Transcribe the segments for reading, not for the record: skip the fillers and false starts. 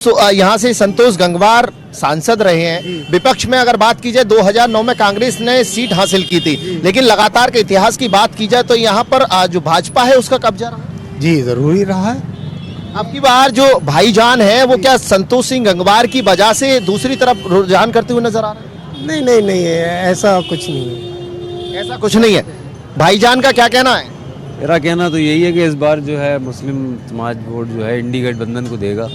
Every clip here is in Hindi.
यहाँ से संतोष गंगवार सांसद रहे हैं। विपक्ष में अगर बात की जाए 2009 में कांग्रेस ने सीट हासिल की थी, लेकिन लगातार के इतिहास की बात की जाए तो यहाँ पर जो भाजपा है उसका कब्जा रहा। जी जरूरी रहा है। अब की बार जो भाईजान है वो क्या संतोष सिंह गंगवार की वजह से दूसरी तरफ रुझान करते हुए नजर आ रहे हैं? नहीं ऐसा कुछ नहीं है। ऐसा कुछ नहीं है। भाईजान का क्या कहना है? मेरा कहना तो यही है कि इस बार जो है मुस्लिम समाज वोट जो है इंडी गठबंधन को देगा।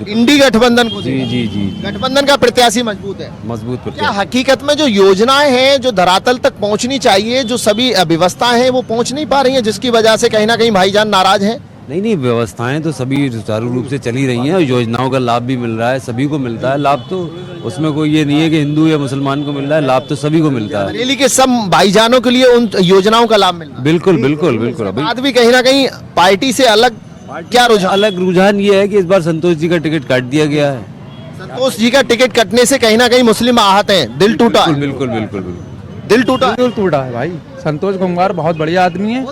इंडी गठबंधन को? जी गठबंधन का प्रत्याशी मजबूत है। मजबूत क्या प्रत्याशी। हकीकत में जो योजनाएं हैं जो धरातल तक पहुंचनी चाहिए, जो सभी व्यवस्थाएं हैं वो पहुंच नहीं पा रही हैं, जिसकी वजह से कहीं ना कहीं भाईजान नाराज हैं? नहीं, व्यवस्थाएं तो सभी सुचारू रूप से चली रही हैं और योजनाओं का लाभ भी मिल रहा है, सभी को मिलता है लाभ। तो उसमें कोई ये नहीं है कि हिंदू या मुसलमान को मिल रहा है, लाभ तो सभी को मिलता है। बरेली के सब भाईजानों के लिए उन योजनाओं का लाभ मिल रहा है। बिल्कुल। बाद भी कहीं ना कहीं पार्टी से अलग क्या रुझान? अलग रुझान ये है कि इस बार संतोष जी का टिकट काट दिया गया है। संतोष जी का टिकट कटने से कहीं ना कहीं मुस्लिम आहत हैं, दिल टूटा है। बिल्कुल। दिल टूटा है। दिल टूटा है भाई। संतोष गंगवार बहुत बढ़िया आदमी है,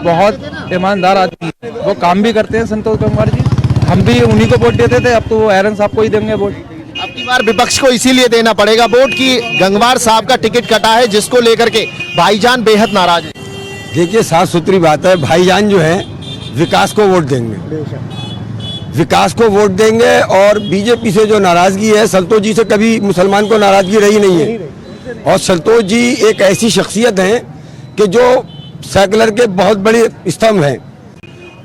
बहुत ईमानदार आदमी है, वो काम भी करते हैं संतोष गंगवार जी। हम भी उन्हीं को वोट देते थे, अब तो वो एरन साहब को ही देंगे वोट। अब की बार विपक्ष को इसीलिए देना पड़ेगा वोट कि गंगवार साहब का टिकट कटा है, जिसको लेकर के भाईजान बेहद नाराज है। देखिए साफ सुथरी बात है, भाईजान जो है विकास को वोट देंगे, विकास को वोट देंगे। और बीजेपी से जो नाराजगी है, संतोष जी से कभी मुसलमान को नाराजगी रही नहीं है। और संतोष जी एक ऐसी शख्सियत हैं कि जो सेकुलर के बहुत बड़े स्तंभ हैं।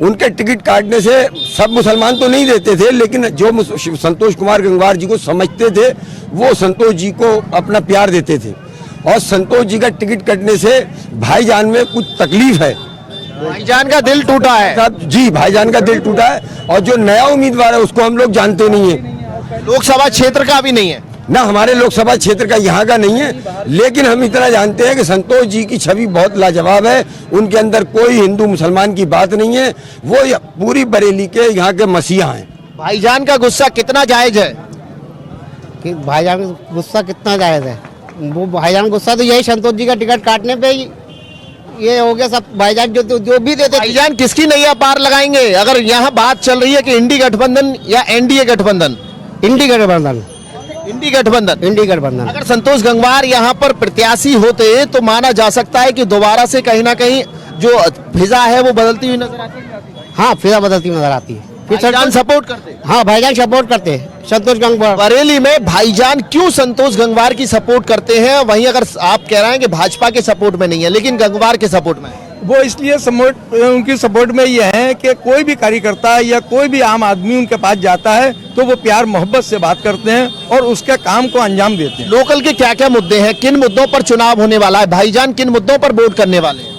उनके टिकट काटने से सब मुसलमान तो नहीं देते थे, लेकिन जो संतोष कुमार गंगवार जी को समझते थे वो संतोष जी को अपना प्यार देते थे। और संतोष जी का टिकट कटने से भाईजान में कुछ तकलीफ है। भाईजान का दिल टूटा है। जी भाईजान का दिल टूटा है। और जो नया उम्मीदवार है उसको हम लोग जानते नहीं है। लोकसभा क्षेत्र का भी नहीं है ना, हमारे लोकसभा क्षेत्र का यहाँ का नहीं है, लेकिन हम इतना जानते हैं कि संतोष जी की छवि बहुत लाजवाब है। उनके अंदर कोई हिंदू मुसलमान की बात नहीं है, वो पूरी बरेली के यहाँ के मसीहा हैं। भाईजान का गुस्सा कितना जायज है? कि भाईजान का गुस्सा कितना जायज है? वो भाईजान गुस्सा तो यही संतोष जी का टिकट काटने पे ये हो गया। सब भाईजान जो भी देते। भाईजान किसकी नैया पार लगाएंगे? अगर यहाँ बात चल रही है कि इंडी गठबंधन या एनडीए गठबंधन? इंडी गठबंधन। इंडी गठबंधन। अगर संतोष गंगवार यहाँ पर प्रत्याशी होते तो माना जा सकता है कि दोबारा से कहीं ना कहीं जो फिजा है वो बदलती हुई नजर आती है। हाँ, फिर बदलती नजर आती है। भाईजान सपोर्ट करते हैं। हाँ, भाईजान सपोर्ट करते हैं संतोष गंगवार। बरेली में भाईजान क्यों संतोष गंगवार की सपोर्ट करते हैं? वहीं अगर आप कह रहे हैं कि भाजपा के सपोर्ट में नहीं है, लेकिन गंगवार के सपोर्ट में है। वो इसलिए उनकी सपोर्ट में ये है कि कोई भी कार्यकर्ता या कोई भी आम आदमी उनके पास जाता है तो वो प्यार मोहब्बत से बात करते हैं और उसके काम को अंजाम देते हैं। लोकल के क्या क्या मुद्दे हैं? किन मुद्दों पर चुनाव होने वाला है? भाईजान किन मुद्दों पर वोट करने वाले हैं?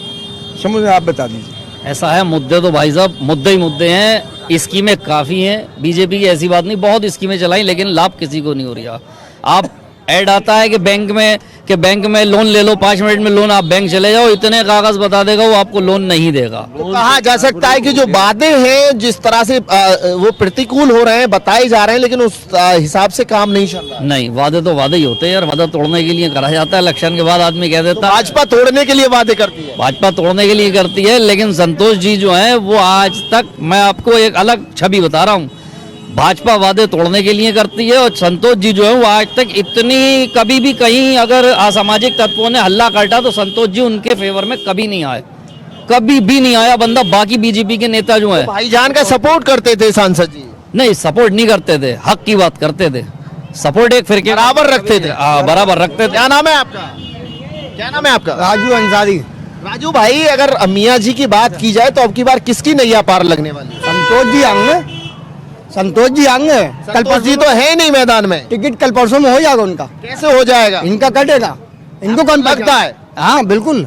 समझ आप बता दीजिए। ऐसा है, मुद्दे तो भाई साहब मुद्दे ही मुद्दे हैं। स्कीमें काफ़ी हैं, बीजेपी की ऐसी बात नहीं, बहुत स्कीमें चलाई लेकिन लाभ किसी को नहीं हो रहा। आप ऐड आता है कि बैंक में लोन ले लो, 5 मिनट में लोन, आप बैंक चले जाओ, इतने कागज बता देगा वो, आपको लोन नहीं देगा। तो कहा जा सकता है कि जो वादे हैं जिस तरह से वो प्रतिकूल हो रहे हैं, बताए जा रहे हैं, लेकिन उस हिसाब से काम नहीं चल रहा। नहीं, वादे तो वादे ही होते हैं यार, वादा तोड़ने के लिए करा जाता है। इलेक्शन के बाद आदमी कह देता है भाजपा तोड़ने के लिए वादे करती है। भाजपा तोड़ने के लिए करती है, लेकिन संतोष जी जो है वो आज तक, मैं आपको एक अलग छवि बता रहा हूँ, भाजपा वादे तोड़ने के लिए करती है। और संतोष जी जो है वो आज तक इतनी, कभी भी कहीं अगर असामाजिक तत्वों ने हल्ला काटा तो संतोष जी उनके फेवर में कभी नहीं आए, कभी भी नहीं आया बंदा। बाकी बीजेपी के नेता जो है भाईजान का सपोर्ट करते थे सांसद जी? नहीं, सपोर्ट नहीं करते थे, हक की बात करते थे। सपोर्ट एक फिरके बराबर रखते थे। बराबर रखते थे। क्या नाम है आपका? क्या नाम है आपका? राजू अंसारी। राजू भाई, अगर मियाँ जी की बात की जाए तो अब की बार किसकी नैया पार लगने वाली? संतोष जी आएंगे। संतोष जी आएंगे। संतोष जी तो है नहीं मैदान में। टिकट कल परसों में हो जाएगा उनका। कैसे हो जाएगा? इनका कटेगा। इनको कौन लगता है? हाँ बिल्कुल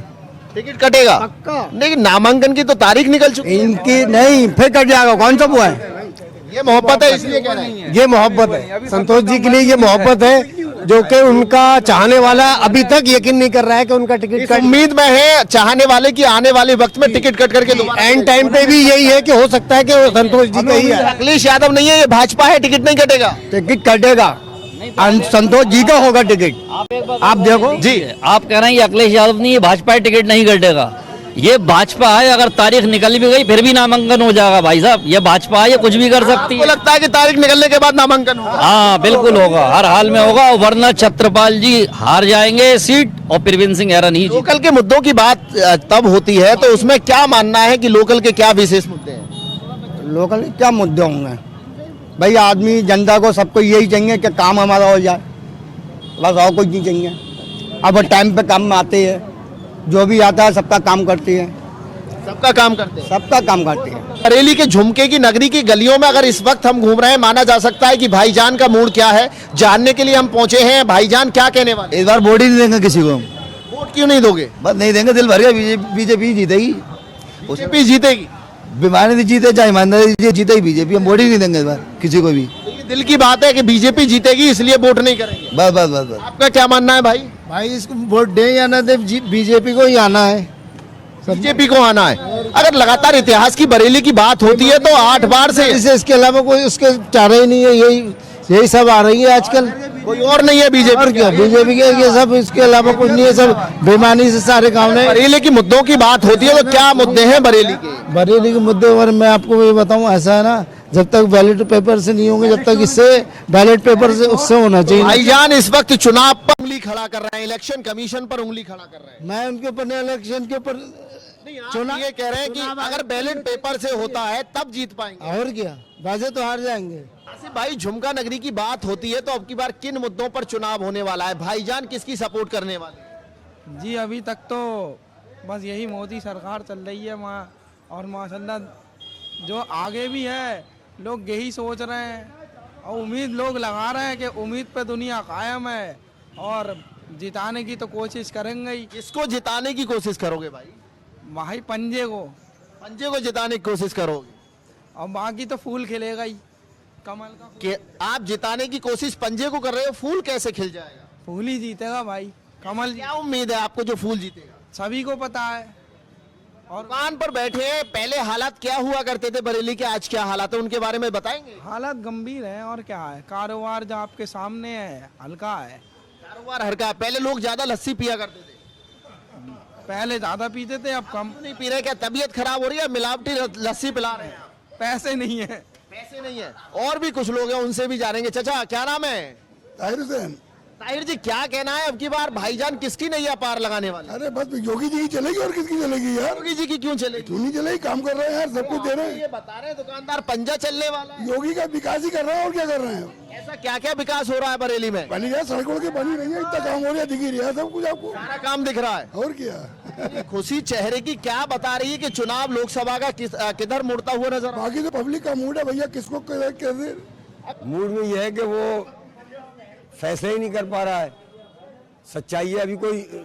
टिकट कटेगा। पक्का। लेकिन नामांकन की तो तारीख निकल चुकी है। इनकी नहीं, फिर कट जाएगा। कौन सा वो है? ये मोहब्बत है इसलिए कह रहे हैं। ये मोहब्बत है संतोष जी के लिए, ये मोहब्बत है जो कि उनका चाहने वाला अभी तक यकीन नहीं कर रहा है कि उनका टिकट कट। उम्मीद में है चाहने वाले की आने वाले वक्त में टिकट कट करके एंड टाइम पे भी यही है कि हो सकता है कि वो संतोष जी का ही है। अखिलेश यादव नहीं है, ये भाजपा है, टिकट नहीं कटेगा। टिकट कटेगा, संतोष जी का होगा टिकट। आप देखो जी, आप कह रहे हैं ये अखिलेश यादव नहीं, ये भाजपा टिकट नहीं कटेगा। ये भाजपा है, अगर तारीख निकल भी गई फिर भी नामांकन हो जाएगा भाई साहब। ये भाजपा है, ये कुछ भी कर सकती आपको है। लगता है कि तारीख निकलने के बाद नामांकन होगा? हाँ बिल्कुल होगा, हर हाल में होगा, वरना छत्रपाल जी हार जाएंगे सीट और प्रवीण सिंह हैरन ही। लोकल के मुद्दों की बात तब होती है, तो उसमें क्या मानना है कि लोकल के क्या विशेष मुद्दे हैं? लोकल के क्या मुद्दे होंगे भाई? आदमी जनता को सबको यही चाहिए कि काम हमारा हो जाए, बस और कुछ नहीं चाहिए। अब टाइम पे काम में आते हैं, जो भी आता है सबका काम करती है, सबका काम करते हैं। सबका काम करती है। बरेली के झुमके की नगरी की गलियों में अगर इस वक्त हम घूम रहे हैं, माना जा सकता है कि भाईजान का मूड क्या है, जानने के लिए हम पहुंचे हैं। भाईजान क्या कहने वाले? इस बार वोट ही नहीं देंगे किसी को, वोट क्यों नहीं दोगे? बस नहीं देंगे, दिल भर गया, बीजेपी जीतेगी। बीजेपी जीतेगी। बीमारी नहीं जीते चाहे ईमानदारी जीते ही बीजेपी, हम वोट ही नहीं देंगे इस बार किसी को भी। तो ये दिल की बात है कि बीजेपी जीतेगी इसलिए वोट नहीं करेंगे। बस बस बस बस। आपका क्या मानना है भाई? भाई इसको वोट दे या ना दे, बीजेपी को ही आना है। बीजेपी को आना है। अगर लगातार इतिहास की बरेली की बात होती है तो 8 बार से इसके अलावा कोई उसके चारा ही नहीं है, यही सब आ रही है आजकल। कोई और नहीं है बीजेपी। और क्या बीजेपी के ये सब, इसके अलावा कुछ नहीं है, सब बेईमानी से सारे काम ने। बरेली के मुद्दों की बात होती है तो क्या मुद्दे हैं बरेली के? बरेली के मुद्दे और मैं आपको ये बताऊं, ऐसा है ना, जब तक बैलेट पेपर से नहीं होंगे, जब तक इससे बैलेट पेपर से उससे होना चाहिए। भाईजान इस वक्त चुनाव पर उंगली खड़ा कर रहे हैं, इलेक्शन कमीशन पर उंगली खड़ा कर रहे हैं। मैं उनके ऊपर इलेक्शन के ऊपर चुनाव ये कह रहे हैं कि अगर बैलेट पेपर से होता है तब जीत पाएंगे। और क्या, बाजे तो हार जाएंगे। ऐसे भाई झुमका नगरी की बात होती है तो अब की बार किन मुद्दों पर चुनाव होने वाला है? भाईजान किसकी सपोर्ट करने वाले? जी अभी तक तो बस यही मोदी सरकार चल रही है माँ, और माशाल्लाह जो आगे भी है लोग यही सोच रहे हैं और उम्मीद लोग लगा रहे हैं कि उम्मीद पे दुनिया कायम है और जिताने की तो कोशिश करेंगे ही। किसको जिताने की कोशिश करोगे भाई? भाई पंजे को, पंजे को जिताने की कोशिश करोगे और बाकी तो फूल खिलेगा ही, कमल का कि आप जिताने की कोशिश पंजे को कर रहे हो, फूल कैसे खिल जाएगा? फूल ही जीतेगा भाई, कमल क्या उम्मीद है आपको जो फूल जीतेगा? सभी को पता है। और दुकान पर बैठे हैं, पहले हालात क्या हुआ करते थे बरेली के, आज क्या हालात है उनके बारे में बताएंगे? हालात गंभीर है और क्या है, कारोबार जो आपके सामने है हल्का है। कारोबार हल्का है। पहले लोग ज्यादा लस्सी पिया करते थे, पहले ज्यादा पीते थे, अब कम। नहीं पी रहे। क्या तबीयत खराब हो रही है? मिलावटी लस्सी पिला रहे हैं। पैसे नहीं है। पैसे नहीं है। और भी कुछ लोग हैं, उनसे भी जानेंगे। चाचा क्या नाम है? ताहिर हुसैन। ताहिर जी क्या कहना है, अब की बार भाईजान किसकी नैया पार लगाने वाले? अरे बस योगी जी की चलेगी और किसकी चलेगी यार? योगी जी की क्यों चलेगी? क्यों नहीं चलेगी? काम कर रहे हैं यार, सब कुछ दे रहे ये हैं। बता रहे हैं दुकानदार पंजा चलने वाला है। योगी का विकास ही कर रहे हैं और क्या कर रहे हैं? ऐसा क्या क्या विकास हो रहा है बरेली में? बनी रहा, सड़कों के बनी रही है, इतना काम हो रहा है, दिख ही रहा है सब कुछ आपको। सारा काम दिख रहा है। और क्या? ये खुशी चेहरे की क्या बता रही है कि चुनाव लोकसभा का किधर मुड़ता हुआ नजर आ रहा है? बाकी तो पब्लिक का मूड है भैया, किसको कैसे। मूड में यह है कि वो फैसले ही नहीं कर पा रहा है। सच्चाई है, अभी कोई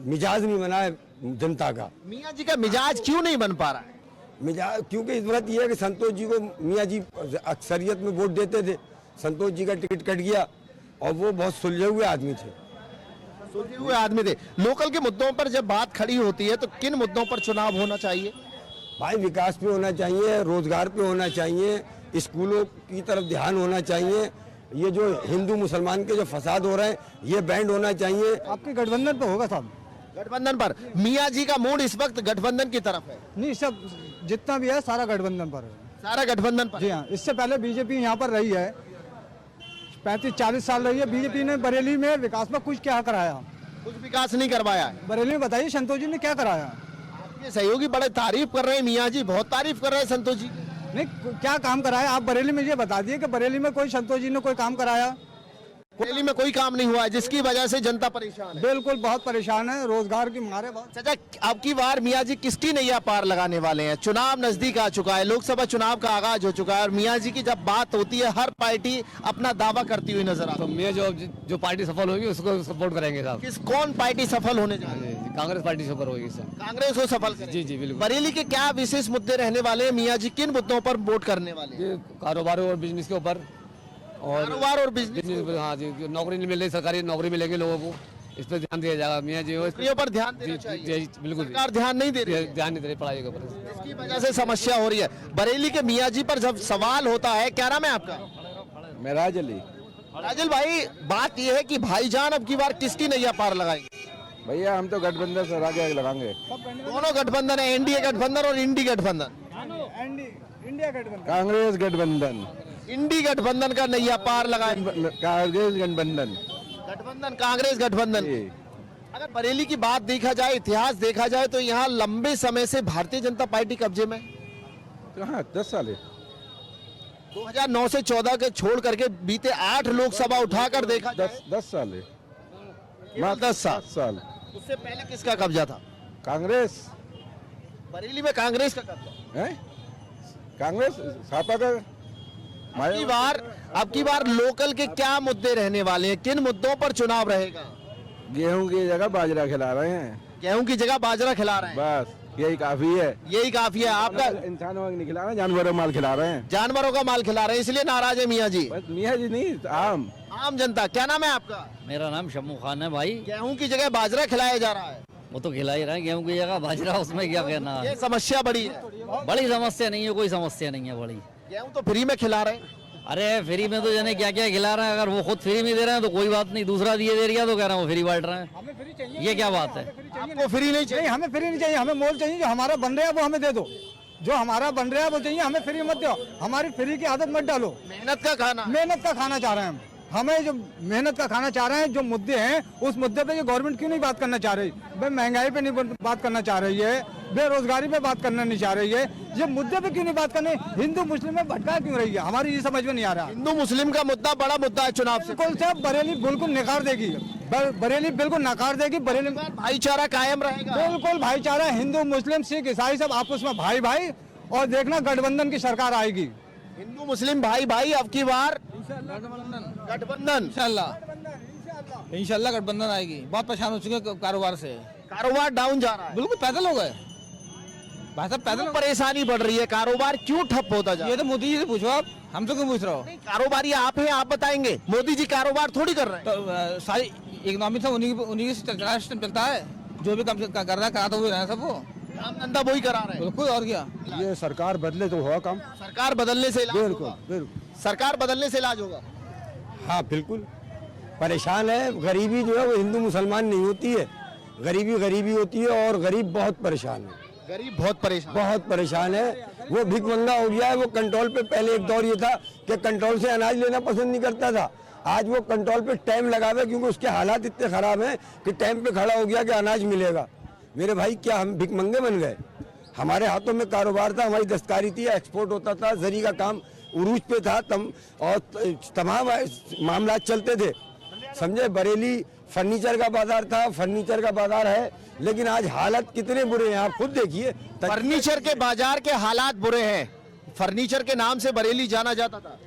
मिजाज नहीं बना है जनता का। मियाँ जी का मिजाज क्यों नहीं बन पा रहा है? मिजाज क्योंकि इस वक्त यह है कि संतोष जी को मियाँ जी अक्सरियत में वोट देते थे, संतोष जी का टिकट कट गया और वो बहुत सुलझे हुए आदमी थे। सुलझे हुए आदमी थे। लोकल के मुद्दों पर जब बात खड़ी होती है तो किन मुद्दों पर चुनाव होना चाहिए? भाई विकास पे होना चाहिए, रोजगार पे होना चाहिए, स्कूलों की तरफ ध्यान होना चाहिए। ये जो हिंदू मुसलमान के जो फसाद हो रहे हैं ये बैंड होना चाहिए। आपके गठबंधन पे होगा साहब। गठबंधन पर मियाँ जी का मूड इस वक्त गठबंधन की तरफ है। नहीं, सब जितना भी है सारा गठबंधन पर है। सारा गठबंधन पर। जी हाँ, इससे पहले बीजेपी यहाँ पर रही है, 35-40 साल रही है। बीजेपी ने बरेली में विकास में कुछ क्या कराया? कुछ विकास नहीं करवाया है। बरेली में बताइए संतोष जी ने क्या कराया? आपके सहयोगी बड़े तारीफ कर रहे हैं, मियाँ जी बहुत तारीफ कर रहे हैं संतोष जी की। नहीं, क्या काम कराया? आप बरेली में ये बता दिए कि बरेली में कोई संतोष जी ने कोई काम कराया? बरेली में कोई काम नहीं हुआ है जिसकी वजह से जनता परेशान है। बिल्कुल, बहुत परेशान है, रोजगार की मारे बहुत। चाचा अब की बार मियाँ जी किसकी नैया पार लगाने वाले हैं? चुनाव नजदीक आ चुका है, लोकसभा चुनाव का आगाज हो चुका है और मियाँ जी की जब बात होती है हर पार्टी अपना दावा करती हुई नजर आती है। मैं जो पार्टी सफल होगी उसको सपोर्ट करेंगे साहब। किस कौन पार्टी सफल होने जा रही है? कांग्रेस पार्टी सफल होगी सर। कांग्रेस को सफल करेगी। जी जी बिल्कुल। बरेली के क्या विशेष मुद्दे रहने वाले हैं? मियाँ जी किन मुद्दों पर वोट करने वाले हैं? ये कारोबार और बिजनेस के ऊपर और कारोबार और बिजनेस हाँ जी, नौकरी नहीं मिल रही, सरकारी नौकरी मिलेगी लोगों को, इस पर ध्यान दिया जाएगा। मियाँ जी पर ध्यान देना चाहिए। बिल्कुल सरकार ध्यान नहीं दे रही है। ध्यान नहीं दे रही पढ़ाई के ऊपर, इसकी वजह से समस्या हो रही है। बरेली के मियाँ जी पर जब सवाल होता है, क्या नाम है आपका? मेराज अली। राजल भाई, बात यह है कि भाईजान अब की बार किसकी नैया पार लगाएंगे? भैया हम तो गठबंधन से आगे लगाएंगे। दोनों गठबंधन है, एनडीए गठबंधन और इंडी गठबंधन। इंडिया गठबंधन, कांग्रेस गठबंधन, इंडी गठबंधन का नैया पार लगाए। कांग्रेस गठबंधन, गठबंधन कांग्रेस गठबंधन। अगर बरेली की बात देखा जाए, इतिहास देखा जाए, तो यहाँ लंबे समय से भारतीय जनता पार्टी कब्जे में। कहाँ 10 साल है। 2009 से 14 के छोड़ करके बीते 8 लोकसभा उठाकर देखा जाए, 10 साल है। केवल 10 साल। उससे पहले किसका कब्जा था? कांग्रेस बरेली में कांग्रेस का कब्जा। है, कांग्रेस सापा का। अब की बार लोकल के क्या मुद्दे रहने वाले हैं? किन मुद्दों पर चुनाव रहेगा? गेहूं की जगह बाजरा खिला रहे हैं। गेहूं की जगह बाजरा खिला रहे हैं, बस यही काफी है। यही काफी है। आपका इंसानों का नहीं खिला रहे, जानवरों का माल खिला रहे हैं। जानवरों का माल खिला रहे हैं, इसलिए नाराज है मियाँ जी। बस मियाँ जी नहीं, आम जनता। क्या नाम है आपका? मेरा नाम शम्मू खान है भाई। गेहूं की जगह बाजरा खिलाया जा रहा है, वो तो खिला ही रहा है, गेहूं की जगह बाजरा, उसमें क्या कहना है। ये समस्या बड़ी है। बड़ी समस्या नहीं है, कोई समस्या नहीं है बड़ी। गेहूं तो फ्री में खिला रहे हैं। अरे फ्री में तो जाने क्या क्या खिला रहे हैं। अगर वो खुद फ्री में दे रहे हैं तो कोई बात नहीं, दूसरा दिए दे रहा तो कह रहा हूँ फ्री बांट रहे हैं। हमें फ्री चाहिए। ये क्या बात है? आपको फ्री नहीं चाहिए? नहीं, हमें फ्री नहीं चाहिए, हमें मोल चाहिए। जो हमारा बन रहा है वो हमें दे दो, जो हमारा बन रहा है वो चाहिए, हमें फ्री मत दो। हमारी फ्री की आदत मत डालो। मेहनत का खाना। मेहनत का खाना चाह रहे हैं हम। हमें जो मेहनत का खाना चाह रहे हैं, जो मुद्दे हैं उस मुद्दे पे ये गवर्नमेंट क्यों नहीं बात करना चाह रही? भाई महंगाई पे नहीं बात करना चाह रही है, बेरोजगारी पे बात करना नहीं चाह रही है, ये मुद्दे पे क्यों नहीं बात करनी? हिंदू मुस्लिम में भटका क्यों रही है? हमारी ये समझ में नहीं आ रहा। हिंदू मुस्लिम का मुद्दा बड़ा मुद्दा है चुनाव से। बिल्कुल साहब, बरेली बिल्कुल नकार देगी, बरेली बिल्कुल नकार देगी। बरेली भाईचारा कायम रहेगा। बिल्कुल भाईचारा, हिंदू मुस्लिम सिख ईसाई सब आपस में भाई भाई। और देखना गठबंधन की सरकार आएगी। हिंदू मुस्लिम भाई भाई। अब की बार गठबंधन इंशाल्लाह गठबंधन आएगी। बहुत परेशान हो चुके हैं कारोबार से, कारोबार डाउन जा रहा है। बिल्कुल पैदल हो गए भाई साहब, पैदल। परेशानी बढ़ रही है, कारोबार क्यों ठप होता जा रहा है? ये तो मोदी जी से पूछो आप, हमसे क्यों पूछ रहे हो? कारोबारी आप हैं, आप बताएंगे। मोदी जी कारोबार थोड़ी कर रहे हैं। तो सारी इकोनॉमी तो उन्हीं से चलता है। जो भी काम कर रहा है करा तो वही रहा है सब, वो काम धंधा वही करा रहे हैं। बिल्कुल। और क्या, ये सरकार बदले तो हुआ काम। सरकार बदलने से इलाज बिल्कुल होगा। बिल्कुल। सरकार बदलने से इलाज होगा। हाँ बिल्कुल। परेशान है, गरीबी जो है वो हिंदू मुसलमान नहीं होती है, गरीबी गरीबी होती है, और गरीब बहुत परेशान है। गरीब बहुत परेशान, बहुत परेशान है। वो भिखमंगा हो गया है। वो कंट्रोल पे पहले एक दौर ये था कि कंट्रोल से अनाज लेना पसंद नहीं करता था। आज वो कंट्रोल पे टाइम लगावे, क्योंकि उसके हालात इतने खराब हैं कि टाइम पे खड़ा हो गया कि अनाज मिलेगा। मेरे भाई, क्या हम भिखमंगे बन गए? हमारे हाथों में कारोबार था, हमारी दस्तकारी थी, एक्सपोर्ट होता था, जरी का काम उरूज पे था, और तमाम मामला चलते थे, समझे। बरेली फर्नीचर का बाजार था, फर्नीचर का बाजार है, लेकिन आज हालत कितने बुरे हैं आप खुद देखिए। फर्नीचर के बाजार के हालात बुरे हैं। फर्नीचर के नाम से बरेली जाना जाता था।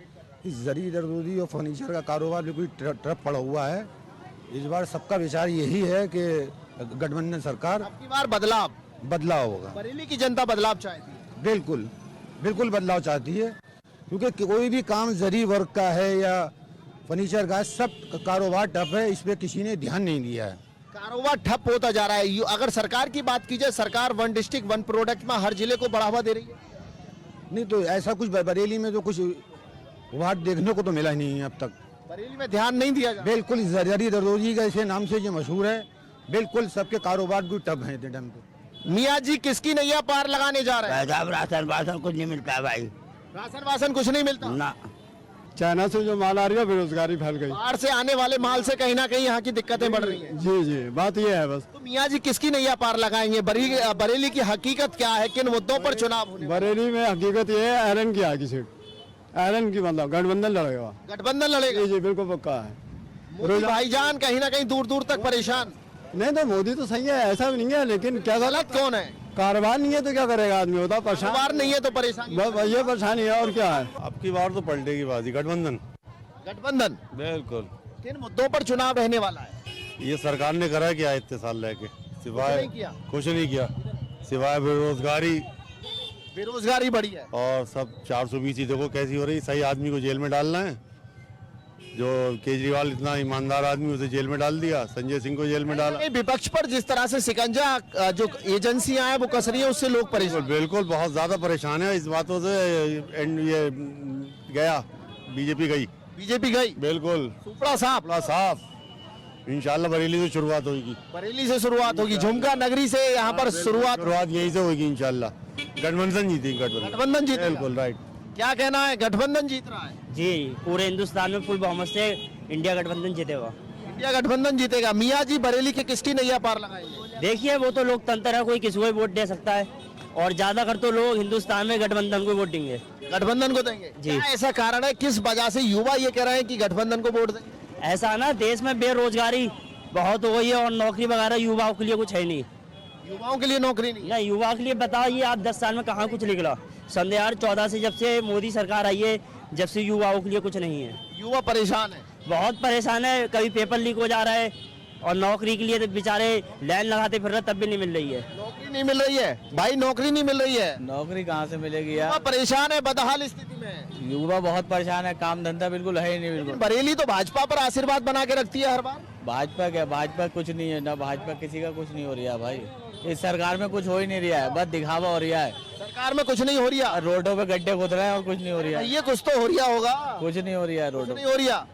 इस जरी दरदोरी और फर्नीचर का कारोबार बिल्कुल ट्रप पड़ा हुआ है। इस बार सबका विचार यही है कि गठबंधन सरकार अब की बार बदलाव होगा। बरेली की जनता बदलाव चाहती है। बिल्कुल बिल्कुल बदलाव चाहती है, क्योंकि कोई भी काम जरी वर्क का है या फर्नीचर का, सब कारोबार ठप है। इस पे किसी ने ध्यान नहीं दिया है। कारोबार ठप होता जा रहा है। अगर सरकार की बात की जाए, सरकार वन डिस्ट्रिक्ट वन प्रोडक्ट में हर जिले को बढ़ावा दे रही है। नहीं तो ऐसा कुछ बरेली में तो कुछ वार्ड देखने को तो मिला ही नहीं है अब तक। बरेली में ध्यान नहीं दिया जा रहा। बिल्कुल जरी दरदोरी का इसे नाम से जो मशहूर है, बिल्कुल सबके कारोबार भी ठप है इतने टाइम पे। मियाँ जी किसकी नैया पार लगाने जा रहे हैं? राशन वासन कुछ नहीं मिलता है भाई। राशन वासन कुछ नहीं मिलता ना। चाइना से जो माल आ रही है, बेरोजगारी फैल गई। बाहर से आने वाले माल से कहीं ना कहीं यहाँ की दिक्कतें बढ़ रही हैं। जी जी, बात ये है बस। तो मियाँ जी किसकी नैया पार लगाएंगे? बरेली की हकीकत क्या है? किन मुद्दों पर चुनाव होने? बरेली में हकीकत ये है, आयरन की आगे सीट, आयरन की मतलब गठबंधन लड़ेगा। गठबंधन लड़ेगा। जी बिल्कुल पक्का है। मोदी भाईजान कहीं ना कहीं दूर दूर तक परेशान। नहीं तो मोदी तो सही है, ऐसा भी नहीं है, लेकिन क्या गलत कौन है? कारोबार नहीं है तो क्या करेगा आदमी, होता परेशान। कारोबार नहीं है तो परेशान। बस ये परेशानी है, और क्या है। अब की बार तो पलटेगी बाजी, गठबंधन। गठबंधन बिल्कुल। किन मुद्दों पर चुनाव रहने वाला है? ये सरकार ने करा क्या इतने साल लेके, सिवाय कुछ नहीं किया, सिवाय बेरोजगारी बढ़ी है। और सब 420 देखो कैसी हो रही। सही आदमी को जेल में डालना है, जो केजरीवाल इतना ईमानदार आदमी उसे जेल में डाल दिया, संजय सिंह को जेल में डाला। विपक्ष पर जिस तरह से शिकंजा जो एजेंसियां हैं वो कस रही है, उससे लोग परेशान। बिल्कुल बहुत ज्यादा परेशान है इस बातों से। ये गया बीजेपी गई बिल्कुल बिल्कुल सुपड़ा साफ। साफ इंशाल्लाह बरेली से शुरुआत होगी। बरेली से शुरुआत होगी, झुमका नगरी से यहाँ पर शुरुआत यहीं से होगी इंशाल्लाह। गठबंधन जीतेगी, गठबंधन जीतेगा। बिल्कुल राइट। क्या कहना है, गठबंधन जीत रहा है? जी, पूरे हिंदुस्तान में फुल बहुमत से इंडिया गठबंधन जीतेगा। इंडिया गठबंधन जीतेगा। मियाँ जी बरेली के किसकी नैया पार लगाएंगे? देखिए, वो तो लोकतंत्र है, कोई किसी को भी वोट दे सकता है और ज्यादातर तो लोग हिंदुस्तान में गठबंधन को वोट देंगे। गठबंधन को देंगे जी। क्या ऐसा कारण है, किस वजह से युवा ये कह रहे हैं कि गठबंधन को वोट देंगे? ऐसा ना, देश में बेरोजगारी बहुत हो गई है और नौकरी वगैरह युवाओं के लिए कुछ है नहीं। युवाओं के लिए नौकरी नहीं? नहीं, युवाओं के लिए बताइए आप 10 साल में कहाँ कुछ निकला। सन 2014 से जब से मोदी सरकार आई है, जब से युवाओं के लिए कुछ नहीं है। युवा परेशान है, बहुत परेशान है। कभी पेपर लीक हो जा रहा है और नौकरी के लिए तो बेचारे लाइन लगाते फिर रहे, तब भी नहीं मिल रही है। नौकरी नहीं मिल रही है भाई, नौकरी नहीं मिल रही है। नौकरी कहाँ से मिलेगी युवा यार? परेशान है, बदहाल स्थिति में। युवा बहुत परेशाान है, काम धंधा बिल्कुल है ही नहीं। बिल्कुल बरेली तो भाजपा पर आशीर्वाद बना के रखती है हर बार। भाजपा क्या, भाजपा कुछ नहीं है ना, भाजपा किसी का कुछ नहीं हो रहा है भाई। इस सरकार में कुछ हो ही नहीं रहा है, बस दिखावा हो रहा है। सरकार में कुछ नहीं हो रहा, रोडों पे गड्ढे खोद रहे हैं और कुछ नहीं हो रहा है। ये कुछ तो हो रहा होगा। कुछ नहीं हो रहा है, रोडों नहीं हो रहा,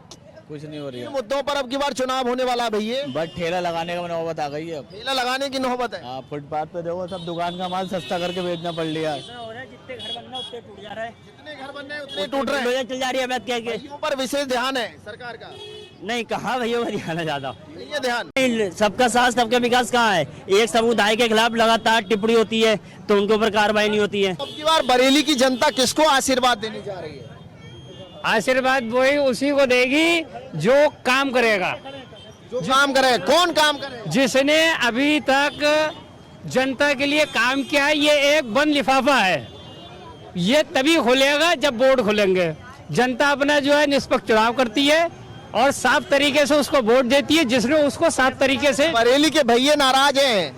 कुछ नहीं हो रहा इन है। मुद्दों पर अब की बार चुनाव होने वाला है भैया। बस ठेला लगाने का नौबत आ गई है अब। ठेला लगाने की नौबत है। हाँ, फुटपाथ पे देखो, सब दुकान का माल सस्ता करके बेचना पड़ लिया। जितने घर बनना उतने टूट जा रहा है, जितने घर बन रहे हैं उतने टूट रहे हैं। चल जा रही है बात क्या के। भैयों पर विशेष ध्यान है सरकार का? नहीं, कहाँ भैया हरियाणा ज्यादा नहीं है ध्यान। सबका साथ सबका विकास कहाँ है? एक समुदाय के खिलाफ लगातार टिप्पणी होती है तो उनके ऊपर कार्रवाई नहीं होती है। अब की बार बरेली की जनता किसको आशीर्वाद देने जा रही है? आशीर्वाद वही उसी को देगी जो काम करेगा, जो काम करे। कौन काम करे? जिसने अभी तक जनता के लिए काम किया है। ये एक बंद लिफाफा है, ये तभी खुलेगा जब वोट खुलेंगे। जनता अपना जो है निष्पक्ष चुनाव करती है और साफ तरीके से उसको वोट देती है, जिसने उसको साफ तरीके से। बरेली के भैया नाराज हैं?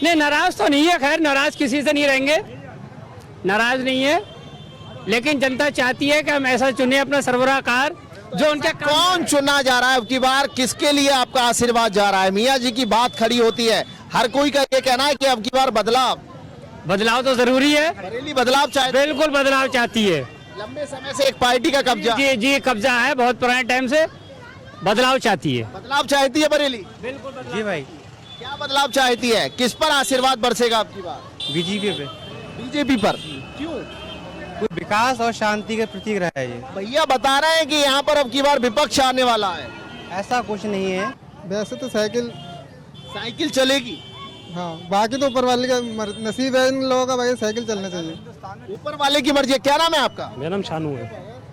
नहीं, नाराज तो नहीं है, खैर नाराज किसी से नहीं रहेंगे, नाराज नहीं है, लेकिन जनता चाहती है कि हम ऐसा चुने अपना सरबराहकार जो उनका कौन चुना जा रहा है अब की बार? किसके लिए आपका आशीर्वाद जा रहा है? मियाँ जी की बात खड़ी होती है, हर कोई का ये कहना है कि अब की बार बदलाव तो जरूरी है। बरेली बदलाव चाहे, बिल्कुल बदलाव चाहती है। लंबे समय से एक पार्टी का कब्जा। जी जी, कब्जा है, बहुत पुराने टाइम से बदलाव चाहती है। बदलाव चाहती है बरेली? बिल्कुल जी भाई। क्या बदलाव चाहती है? किस पर आशीर्वाद बरसेगा आपकी बार? बीजेपी पे। बीजेपी पर क्यों? विकास और शांति के प्रतीक रहा है ये। भैया बता रहे हैं कि यहाँ पर अब की बार विपक्ष आने वाला है। ऐसा कुछ नहीं है। वैसे तो साइकिल चलेगी। हाँ, बाकी तो ऊपर वाले का नसीब है इन लोगों का भाई, साइकिल चलना चाहिए। ऊपर वाले की मर्जी है। क्या नाम है आपका? मेरा नाम शानू है।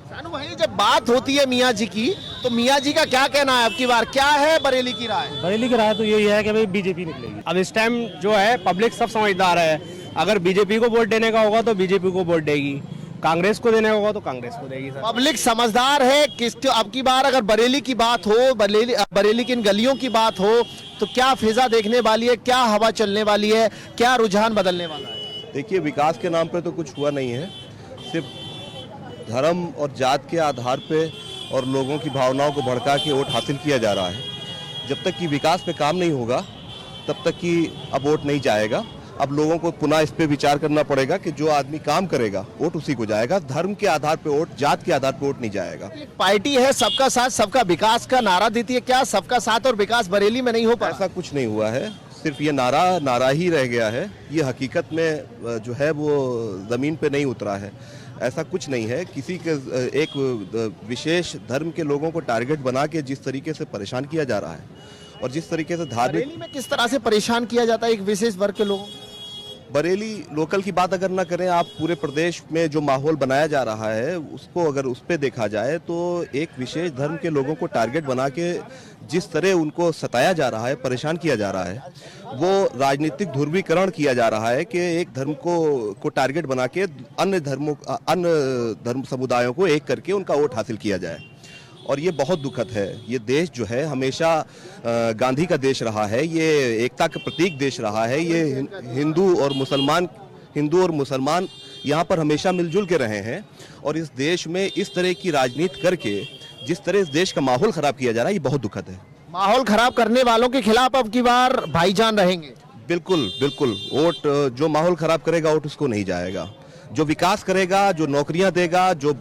शानू भाई, जब बात होती है मियाँ जी की, तो मियाँ जी का क्या कहना है अब की बार? क्या है बरेली की राय? बरेली की राय तो यही है कि भाई बीजेपी निकलेगी। अब इस टाइम जो है पब्लिक सब समझदार है, अगर बीजेपी को वोट देने का होगा तो बीजेपी को वोट देगी, कांग्रेस को देने होगा तो कांग्रेस को देगी। पब्लिक समझदार है। किस अब की बार अगर बरेली की बात हो, बरेली की इन गलियों की बात हो, तो क्या फिजा देखने वाली है, क्या हवा चलने वाली है, क्या रुझान बदलने वाला है? देखिए, विकास के नाम पे तो कुछ हुआ नहीं है, सिर्फ धर्म और जात के आधार पे और लोगों की भावनाओं को भड़का के वोट हासिल किया जा रहा है। जब तक कि विकास पे काम नहीं होगा तब तक कि अब वोट नहीं जाएगा। अब लोगों को पुनः इस पे विचार करना पड़ेगा कि जो आदमी काम करेगा वोट उसी को जाएगा। धर्म के आधार पे वोट, जात के आधार पे वोट नहीं जाएगा। एक पार्टी है सबका साथ सबका विकास का नारा देती है, क्या सबका साथ और विकास बरेली में नहीं हो पाया? ऐसा कुछ नहीं हुआ है, सिर्फ ये नारा ही रह गया है। ये हकीकत में जो है वो ज़मीन पे नहीं उतरा है। ऐसा कुछ नहीं है। किसी के एक विशेष धर्म के लोगों को टारगेट बना के जिस तरीके से परेशान किया जा रहा है और जिस तरीके से धार्मिक, बरेली में किस तरह से परेशान किया जाता है एक विशेष वर्ग के लोगों? बरेली लोकल की बात अगर ना करें, आप पूरे प्रदेश में जो माहौल बनाया जा रहा है उसको अगर उस पे देखा जाए तो एक विशेष धर्म के लोगों को टारगेट बना के जिस तरह उनको सताया जा रहा है, परेशान किया जा रहा है, वो राजनीतिक ध्रुवीकरण किया जा रहा है कि एक धर्म को टारगेट बना के अन्य धर्म समुदायों को एक करके उनका वोट हासिल किया जाए। और ये बहुत दुखद है। ये देश जो है हमेशा गांधी का देश रहा है, ये एकता का प्रतीक देश रहा है। ये हिंदू और मुसलमान यहाँ पर हमेशा मिलजुल के रहे हैं और इस देश में इस तरह की राजनीति करके जिस तरह इस देश का माहौल खराब किया जा रहा है, ये बहुत दुखद है। माहौल खराब करने वालों के खिलाफ अब की बार भाईजान रहेंगे? बिल्कुल बिल्कुल। वोट जो माहौल खराब करेगा वोट उसको नहीं जाएगा। जो विकास करेगा, जो नौकरियां देगा, जो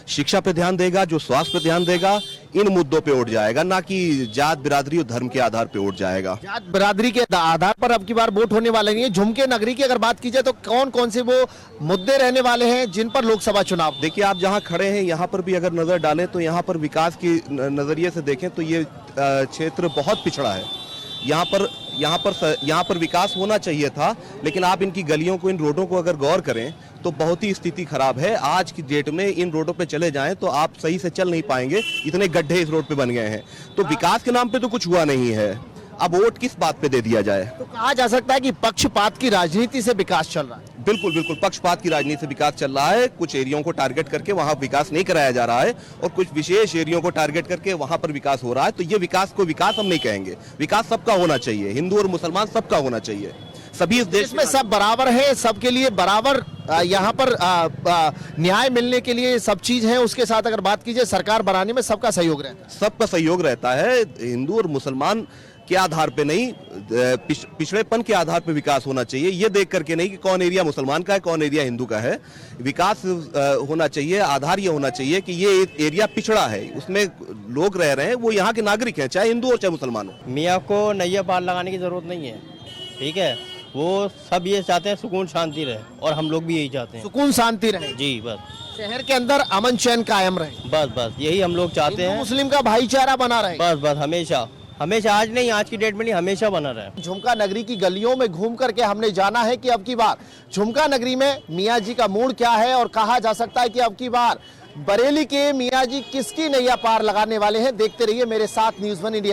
शिक्षा पे ध्यान देगा, जो स्वास्थ्य पे ध्यान देगा, इन मुद्दों पे उठ जाएगा, ना कि जात बिरादरी और धर्म के आधार पे उठ जाएगा। जात बिरादरी के आधार पर अब की बार वोट होने वाले नहीं है। झुमके नगरी की अगर बात की जाए तो कौन कौन से वो मुद्दे रहने वाले हैं जिन पर लोकसभा चुनाव? देखिए, आप जहां खड़े हैं यहाँ पर भी अगर नजर डालें तो यहाँ पर विकास की नजरिए से देखें तो ये क्षेत्र बहुत पिछड़ा है। यहाँ पर विकास होना चाहिए था, लेकिन आप इनकी गलियों को, इन रोडों को अगर गौर करें तो बहुत ही स्थिति खराब है। आज की डेट में इन रोडों पे चले जाएं तो आप सही से चल नहीं पाएंगे, इतने गड्ढे इस रोड पे बन गए हैं। तो विकास के नाम पे तो कुछ हुआ नहीं है, अब वोट किस बात पे दे दिया जाए? तो कहा जा सकता है कि पक्षपात की राजनीति से विकास चल रहा है। बिल्कुल बिल्कुल, पक्षपात की राजनीति से विकास चल रहा है। कुछ एरियो को टारगेट करके वहां विकास नहीं कराया जा रहा है और कुछ विशेष एरियो को टारगेट करके वहां पर विकास हो रहा है। तो ये विकास को विकास हम नहीं कहेंगे, विकास सबका होना चाहिए, हिंदू और मुसलमान सबका होना चाहिए। सभी इस देश में सब बराबर है, सबके लिए बराबर यहाँ पर न्याय मिलने के लिए सब चीज है। उसके साथ अगर बात कीजिए सरकार बनाने में सबका सहयोग रहता है। सबका सहयोग रहता है, हिंदू और मुसलमान के आधार पे नहीं, पिछड़ेपन के आधार पे विकास होना चाहिए। ये देख करके नहीं कि कौन एरिया मुसलमान का है, कौन एरिया हिंदू का है। विकास होना चाहिए, आधार ये होना चाहिए कि ये एरिया पिछड़ा है, उसमें लोग रह रहे हैं, वो यहाँ के नागरिक हैं, चाहे हिंदू हो चाहे मुसलमान हो। मियाँ को नैया पार लगाने की जरूरत नहीं है, ठीक है। वो सब ये चाहते हैं सुकून शांति रहे और हम लोग भी यही चाहते हैं, सुकून शांति रहे। जी बस, शहर के अंदर अमन चैन कायम रहे। बस यही हम लोग चाहते हैं। मुस्लिम का भाईचारा बना रहे। बस हमेशा हमेशा, आज नहीं, आज की डेट में नहीं, हमेशा बना रहे। झुमका नगरी की गलियों में घूम करके हमने जाना है कि अब की बार झुमका नगरी में मियाँ जी का मूड क्या है और कहा जा सकता है कि अब की बार बरेली के मियाँ जी किसकी नैया पार लगाने वाले हैं। देखते रहिए मेरे साथ न्यूज़ 1 इंडिया।